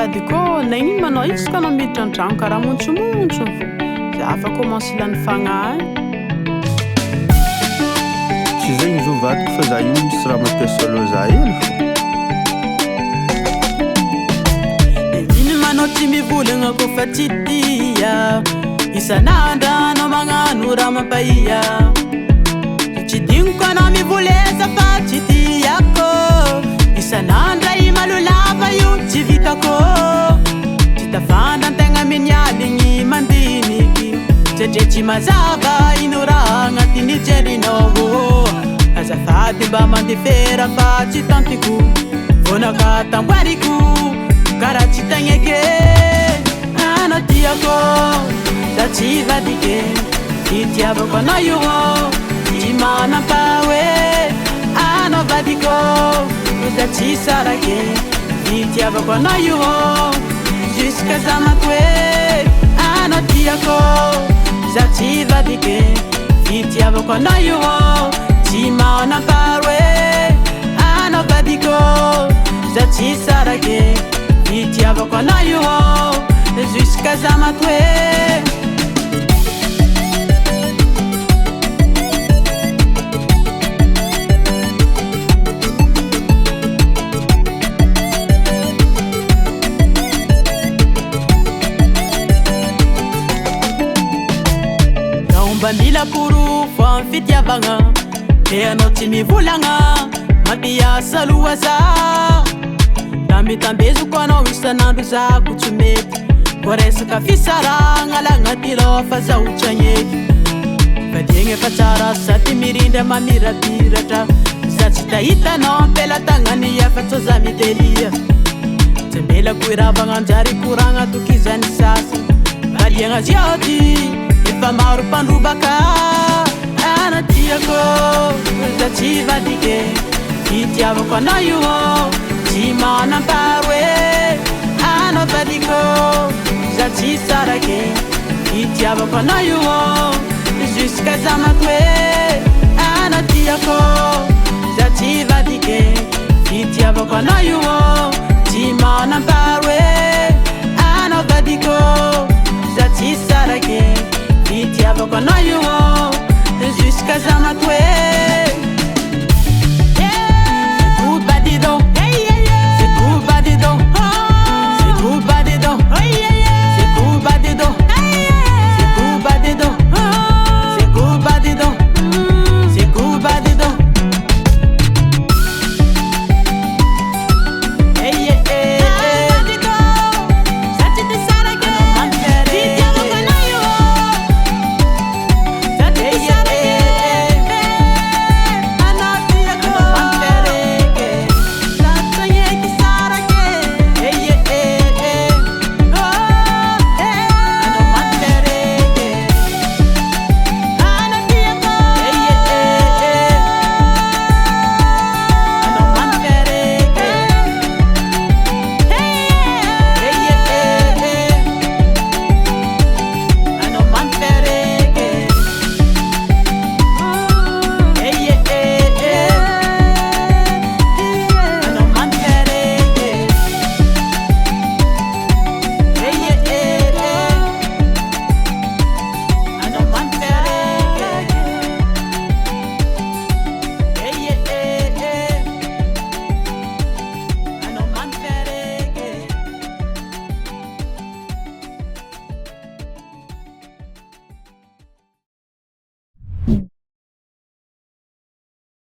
vadiko nagnino manao izy ka anao miditra an-tragno karaha montsomontso za afa commence lany fagnahy tsy zegny zo vadiko fa za io misy raha mampiasa aloha za ela iny manao tsy mivolagna kofa tsy tia isan'andra anao magnano raha mampahia tsy diniko anao mivolesa fa tsy tiako isan'andra i malolava io tsy vitako tsy tafandra an-tegna minialigny mandiniky satria tsy mazava ino raha agnatiny jerinao azafady mba mandefera fa tsy tantiko vonaka tamboariko karaha tsy tagneke anao tiako za tsy vadike itiavako anao io tsy manam-pahoe anao vadiko za tsy sarake itiavako anao io jusqu'à za maty hoe anao tiako za tsy vadike itiavako anao io tsy manam-pahoe anao vadiko za tsy sarake itiavako anao io jusqu'à za maty hoe mba mila porofo amin'ny fitiavagna de anao tsy mivolagna mampiasa loha za da mitambeziko anao isan'andro zako tsy mety ko resaka fisaragna la agnaty lao fa za hotranyeky vadiegny efa tsara sady mirindra mamirapiratra za tsy tahitanao ampelatagnany efa-tso za mitelia tsy melako iravagna anjary koragna tokizany sasa valiagna ziaty efa maro mpandrobaka anao tiako za tsy vadike itiavako anao io tsy manam-pahoe anao vadiko za tsy sarake itiavako anao io jusqu'à za maty hoe anao tiako za tsy vadike itiavako anao io tsy manam-pahoe anao vadiko za tsy sarake itiavako anao io jusqu'à za maty